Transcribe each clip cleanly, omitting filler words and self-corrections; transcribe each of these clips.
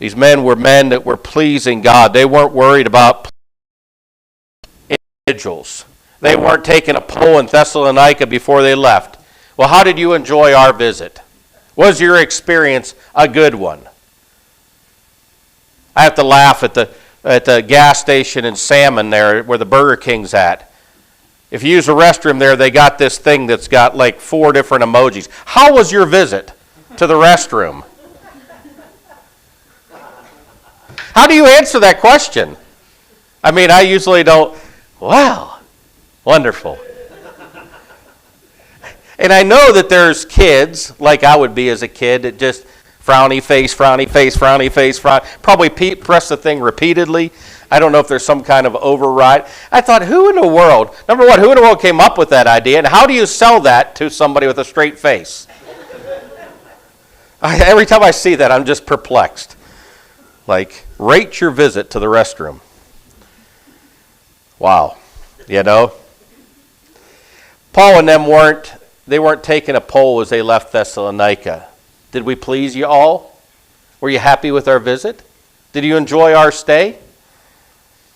These men were men that were pleasing God. They weren't worried about individuals. They weren't taking a poll in Thessalonica before they left. Well, how did you enjoy our visit? Was your experience a good one? I have to laugh at the gas station in Salmon there where the Burger King's at. If you use a restroom there, they got this thing that's got like 4 different emojis. How was your visit to the restroom? How do you answer that question? I mean, I usually don't, wow, wonderful. And I know that there's kids, like I would be as a kid, that just frowny face, frowny face, frowny face, probably press the thing repeatedly. I don't know if there's some kind of override. I thought, who in the world, number one, who in the world came up with that idea, and how do you sell that to somebody with a straight face? Every time I see that, I'm just perplexed. Like, rate your visit to the restroom. Wow. You know? Paul and them weren't taking a poll as they left Thessalonica. Did we please you all? Were you happy with our visit? Did you enjoy our stay?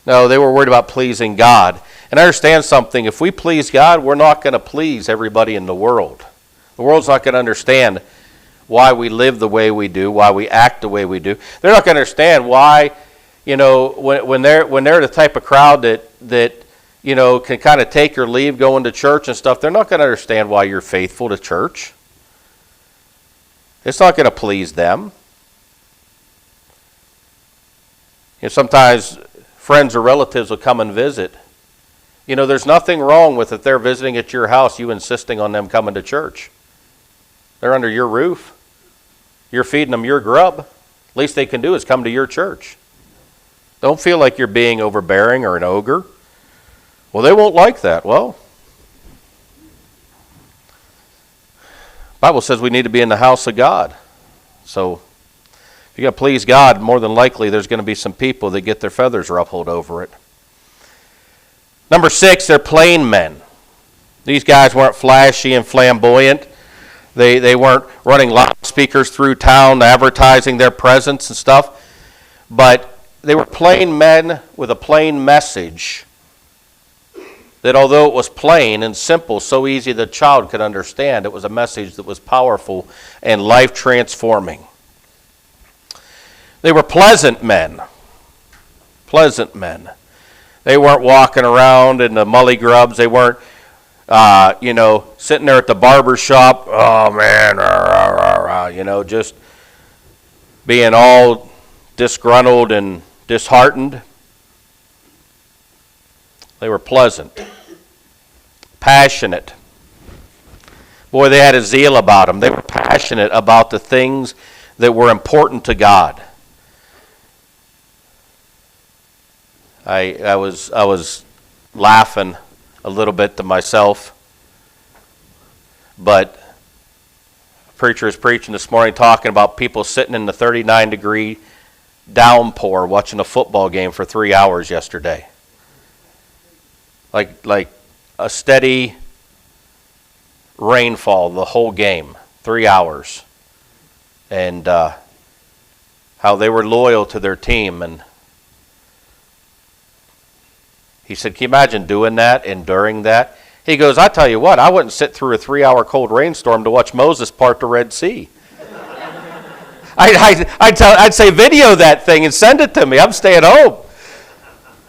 No, they were worried about pleasing God. And understand something, if we please God, we're not going to please everybody in the world. The world's not going to understand why we live the way we do, why we act the way we do. They're not going to understand why, you know, when they're the type of crowd that you know, can kind of take or leave going to church and stuff. They're not going to understand why you're faithful to church. It's not going to please them. You know, sometimes friends or relatives will come and visit. You know, there's nothing wrong with if they're visiting at your house, you insisting on them coming to church. They're under your roof. You're feeding them your grub. Least they can do is come to your church. Don't feel like you're being overbearing or an ogre. Well, they won't like that. Well, the Bible says we need to be in the house of God. So if you're going to please God, more than likely there's going to be some people that get their feathers ruffled over it. Number 6, they're plain men. These guys weren't flashy and flamboyant. They weren't running loudspeakers through town advertising their presence and stuff. But they were plain men with a plain message that although it was plain and simple, so easy that a child could understand, it was a message that was powerful and life-transforming. They were pleasant men. Pleasant men. They weren't walking around in the mully grubs. They weren't, sitting there at the barber shop, oh man, rah, rah, rah, you know, just being all disgruntled and disheartened. They were pleasant, passionate. Boy, they had a zeal about them. They were passionate about the things that were important to God. I was laughing a little bit to myself, but a preacher was preaching this morning talking about people sitting in the 39-degree downpour watching a football game for 3 hours yesterday. Like a steady rainfall the whole game, 3 hours. And how they were loyal to their team. And he said, can you imagine doing that, enduring that? He goes, I tell you what, I wouldn't sit through a 3-hour cold rainstorm to watch Moses part the Red Sea. I'd say video that thing and send it to me. I'm staying home.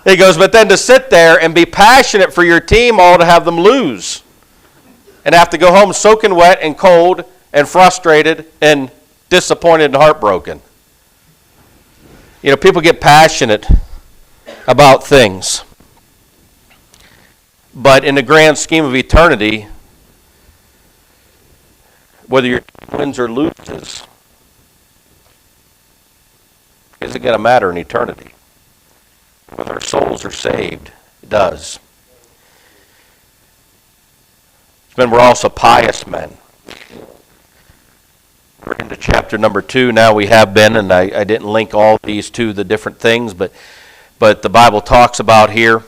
He goes, but then to sit there and be passionate for your team all to have them lose and have to go home soaking wet and cold and frustrated and disappointed and heartbroken. You know, people get passionate about things. But in the grand scheme of eternity, whether your team wins or loses, isn't going to matter in eternity. Whether our souls are saved, it does. Men were also pious men. We're into chapter number 2 now. We have been, and I didn't link all these to the different things, but the Bible talks about here.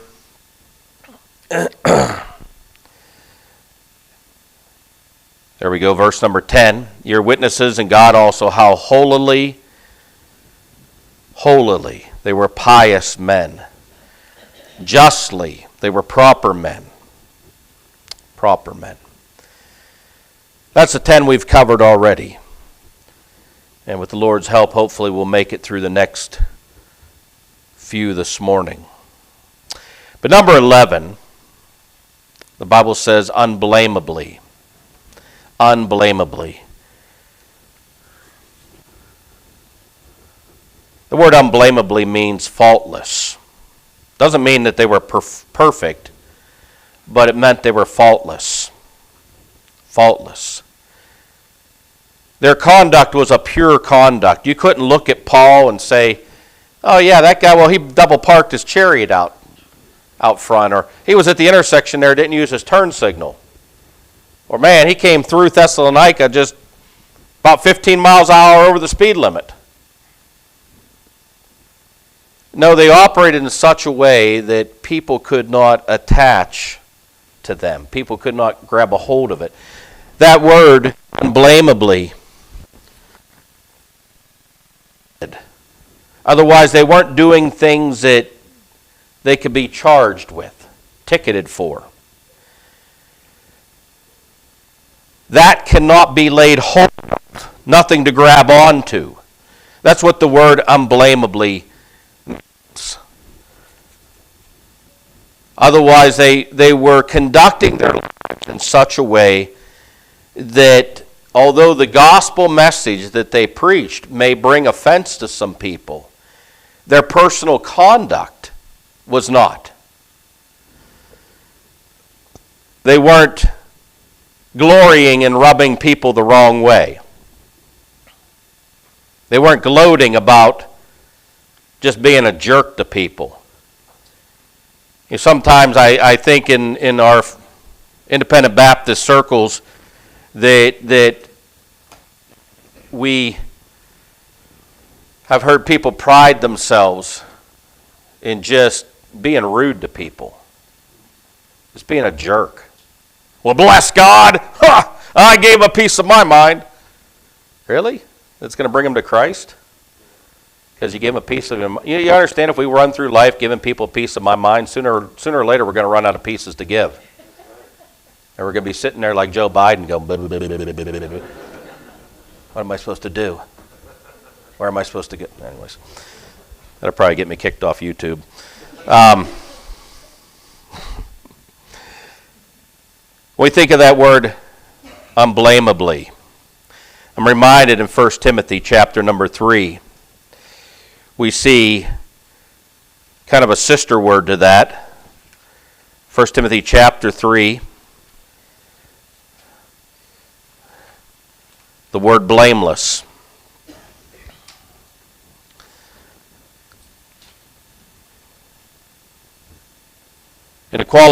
There we go, verse number 10. You're witnesses, and God also, how holily holily, they were pious men. Justly, they were proper men. Proper men. That's the 10 we've covered already. And with the Lord's help, hopefully we'll make it through the next few this morning. But number 11, the Bible says unblameably. Unblameably. The word unblameably means faultless. Doesn't mean that they were perfect, but it meant they were faultless. Faultless. Their conduct was a pure conduct. You couldn't look at Paul and say, oh yeah, that guy, well, he double parked his chariot out front, or he was at the intersection there, didn't use his turn signal. Or man, he came through Thessalonica just about 15 miles an hour over the speed limit. No, they operated in such a way that people could not attach to them. People could not grab a hold of it. That word, unblameably. Otherwise, they weren't doing things that they could be charged with, ticketed for. That cannot be laid hold of, nothing to grab onto. That's what the word unblameably means. Otherwise, they were conducting their lives in such a way that although the gospel message that they preached may bring offense to some people, their personal conduct was not. They weren't glorying in rubbing people the wrong way. They weren't gloating about just being a jerk to people. You know, sometimes I think in our independent Baptist circles that we have heard people pride themselves in just being rude to people. Just being a jerk. Well, bless God, I gave him a piece of my mind. Really? That's going to bring him to Christ? Because you gave him a piece of him. You understand if we run through life giving people a piece of my mind, sooner or later we're going to run out of pieces to give. And we're going to be sitting there like Joe Biden going, what am I supposed to do? Where am I supposed to get? Anyways, that'll probably get me kicked off YouTube. When we think of that word, unblameably, I'm reminded in 1 Timothy chapter number 3, we see kind of a sister word to that. 1 Timothy chapter 3, the word blameless. And to qualify